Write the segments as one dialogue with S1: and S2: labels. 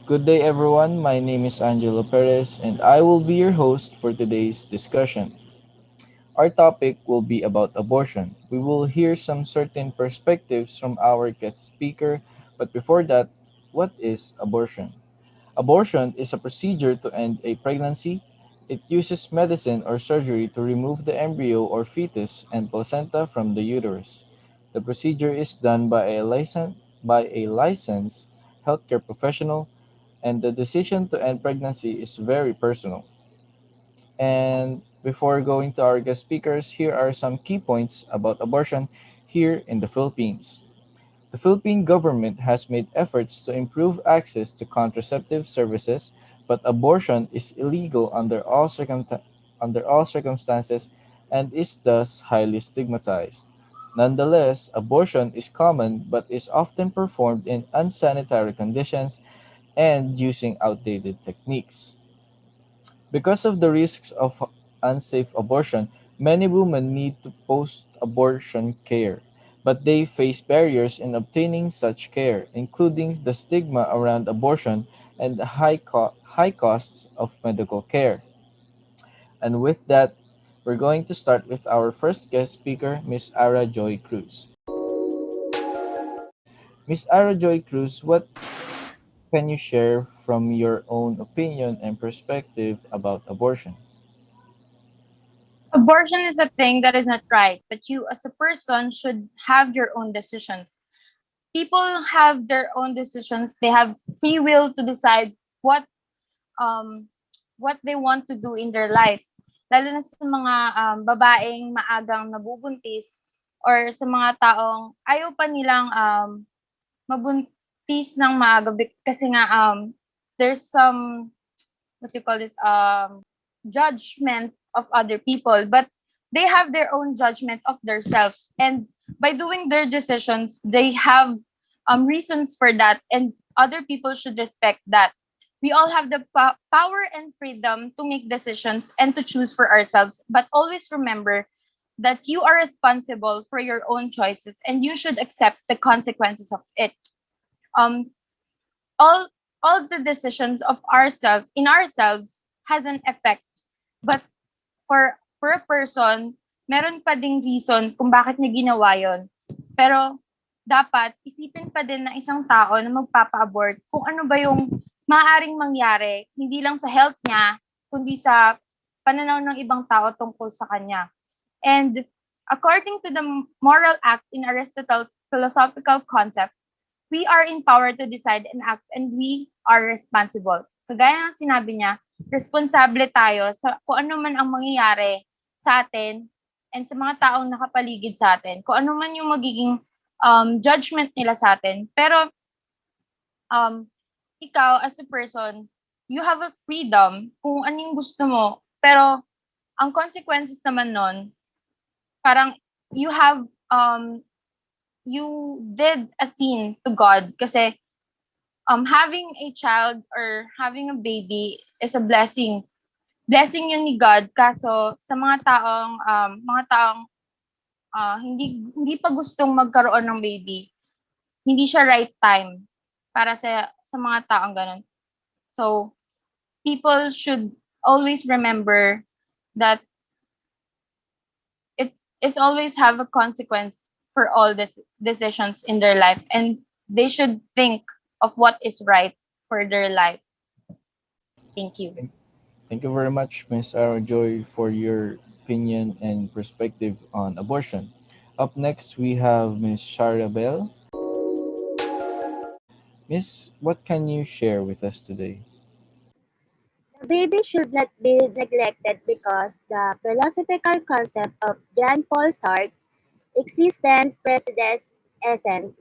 S1: Good day, everyone. My name is Angelo Perez, and I will be your host for today's discussion. Our topic will be about abortion. We will hear some certain perspectives from our guest speaker, but before that, what is abortion? Abortion is a procedure to end a pregnancy. It uses medicine or surgery to remove the embryo or fetus and placenta from the uterus. The procedure is done by a licensed healthcare professional, and the decision to end pregnancy is very personal. And before going to our guest speakers, here are some key points about abortion here in the Philippines. The Philippine government has made efforts to improve access to contraceptive services, but abortion is illegal under all circumstances and is thus highly stigmatized. Nonetheless, abortion is common but is often performed in unsanitary conditions and using outdated techniques. Because of the risks of unsafe abortion, many women need to post-abortion care, but they face barriers in obtaining such care, including the stigma around abortion and the high costs of medical care. And with that, we're going to start with our first guest speaker, Miss Ara Joy Cruz. Miss Ara Joy Cruz, what can you share from your own opinion and perspective about abortion?
S2: Abortion is a thing that is not right, but you as a person should have your own decisions. People have their own decisions. They have free will to decide um what they want to do in their life. Lalo na sa mga babaeng maagang nabubuntis or sa mga taong ayaw pa nilang mabuntis ng maaga kasi nga there's some what you call this judgment of other people, but they have their own judgment of themselves, and by doing their decisions they have reasons for that, and other people should respect that. We all have the power and freedom to make decisions and to choose for ourselves, but always remember that you are responsible for your own choices and you should accept the consequences of it. um all all the decisions of ourselves in ourselves has an effect, but for a person meron pa ding reasons kung bakit niya ginawa yon. Pero dapat isipin pa din ng isang tao na magpapa-abort kung ano ba yung maaaring mangyari, hindi lang sa health niya kundi sa pananaw ng ibang tao tungkol sa kanya. And according to the moral act in Aristotle's philosophical concept, we are empowered to decide and act, and we are responsible. Kagaya ng sinabi niya, responsable tayo sa kung ano man ang mangyayari sa atin and sa mga taong nakapaligid sa atin. Kung ano man yung magiging judgment nila sa atin. Pero um, ikaw as a person, you have a freedom kung ano yung gusto mo. Pero ang consequences naman nun, parang you have you did a sin to God kasi having a child or having a baby is a blessing. Blessing yun ni God, kaso sa mga taong hindi pa gustong magkaroon ng baby, hindi siya right time para sa mga taong ganun. So people should always remember that it's always have a consequence for all these decisions in their life, and they should think of what is right for their life. Thank you.
S1: Thank Thank you very much, Ms. Joy, for your opinion and perspective on abortion. Up next, we have Ms. Shara Bell. Miss, what can you share with us today?
S3: The baby should not be neglected because the philosophical concept of Jean-Paul Sartre, existence precedes essence,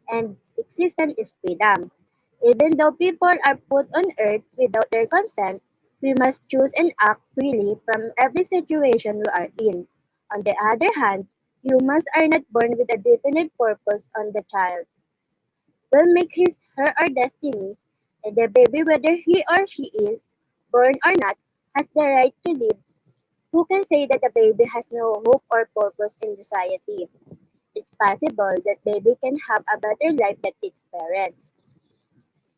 S3: and existence is freedom. Even though people are put on earth without their consent, we must choose and act freely from every situation we are in. On the other hand, humans are not born with a definite purpose on the child will make his her our destiny, and the baby, whether he or she is born or not, has the right to live. Who can say that the baby has no hope or purpose in society? It's possible that baby can have a better life than its parents.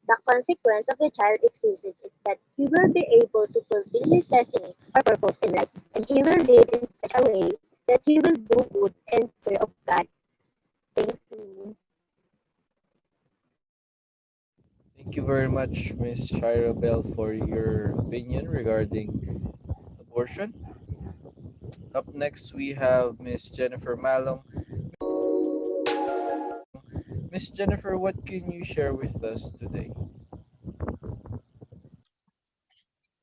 S3: The consequence of the child existence is that he will be able to fulfill his destiny or purpose in life, and he will live in such a way that he will do good and fear of God. Thank you.
S1: Thank you very much, Miss Shira Bell, for your opinion regarding abortion. Up next, we have Miss Jennifer Malong. Miss Jennifer, what can you share with us today?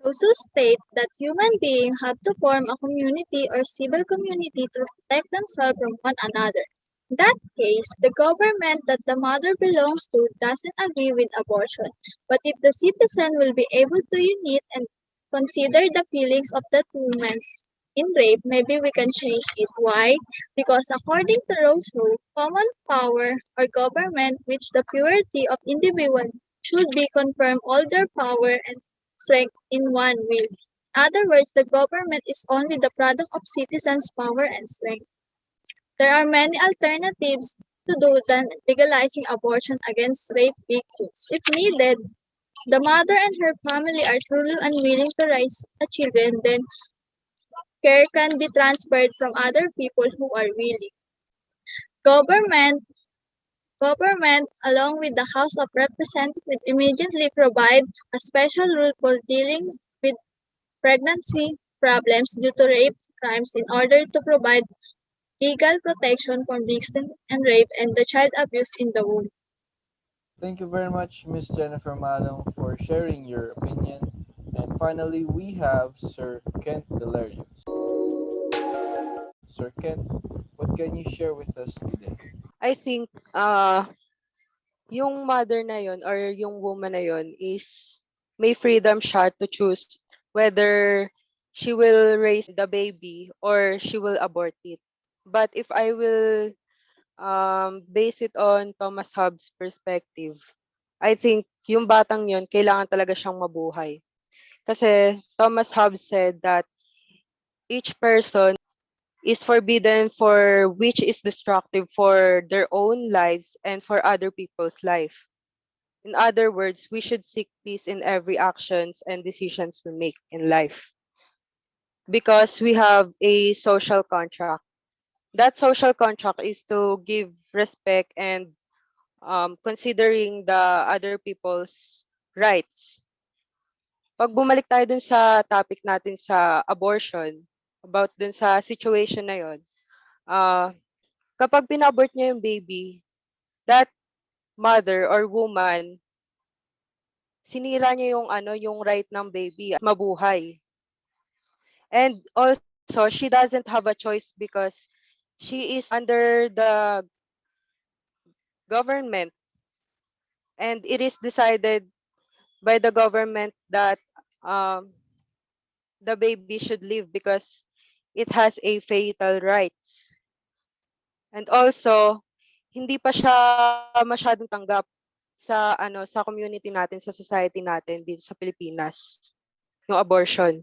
S4: Rousseau states that human beings have to form a community or civil community to protect themselves from one another. In that case, the government that the mother belongs to doesn't agree with abortion. But if the citizen will be able to unite and consider the feelings of that woman in rape, maybe we can change it. Why? Because according to Rousseau, common power or government which the purity of individual should be confirm all their power and strength in one will. In other words, the government is only the product of citizens' power and strength. There are many alternatives to do than legalizing abortion against rape victims. If needed, the mother and her family are truly unwilling to raise the children, then care can be transferred from other people who are willing. Government Government, along with the House of Representatives, immediately provide a special rule for dealing with pregnancy problems due to rape crimes in order to provide legal protection for victims and rape and the child abuse in the womb.
S1: Thank you very much, Miss Jennifer Malong, for sharing your opinion. And finally, we have Sir Kent Delario. Sir Kent, what can you share with us today?
S5: I think yung mother na yon or yung woman na yon is may freedom siya to choose whether she will raise the baby or she will abort it. But if I will base it on Thomas Hobbes' perspective, I think yung batang yon kailangan talaga siyang mabuhay. Kasi Thomas Hobbes said that each person is forbidden for which is destructive for their own lives and for other people's life. In other words, we should seek peace in every actions and decisions we make in life because we have a social contract. That social contract is to give respect and considering the other people's rights. Pag bumalik tayo dun sa topic natin sa abortion, about dun sa situation na yon, uh, kapag pinabort niya yung baby, that mother or woman, sinira niya yung yung right ng baby mabuhay. And also, she doesn't have a choice because she is under the government and it is decided by the government that um, the baby should live because it has a fatal rights. And also, hindi pa siya masyadong tanggap sa sa community natin, sa society natin dito sa Pilipinas, yung abortion.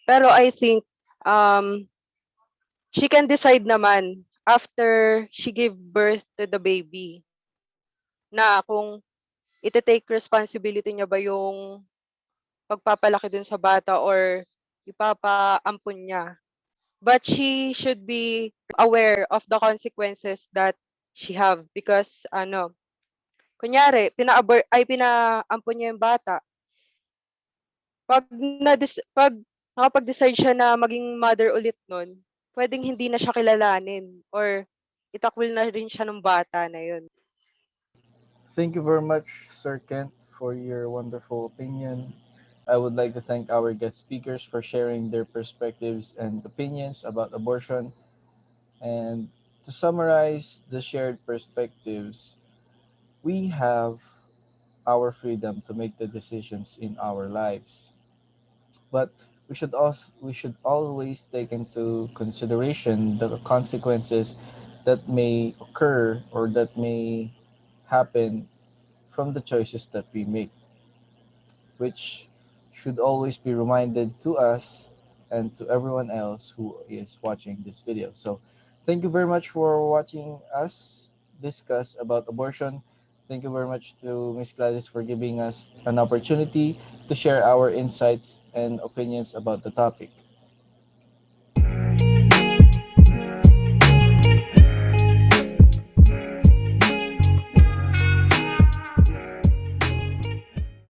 S5: Pero I think um she can decide naman after she give birth to the baby na kung ite-take responsibility niya ba yung pagpapalaki dun sa bata or ipapaampun niya. But she should be aware of the consequences that she have because kunyari pinaampun niya yung bata. Pag nakapag-decide siya na maging mother ulit nun, puwedeng hindi na siya kilalanin or itakwil na rin siya nung bata na yun.
S1: Thank you very much, Sir Kent, for your wonderful opinion. I would like to thank our guest speakers for sharing their perspectives and opinions about abortion. And to summarize the shared perspectives, we have our freedom to make the decisions in our lives. But we should always take into consideration the consequences that may occur or that may happen from the choices that we make, which should always be reminded to us and to everyone else who is watching this video. So, thank you very much for watching us discuss about abortion. Thank you very much to Miss Gladys for giving us an opportunity to share our insights and opinions about the topic.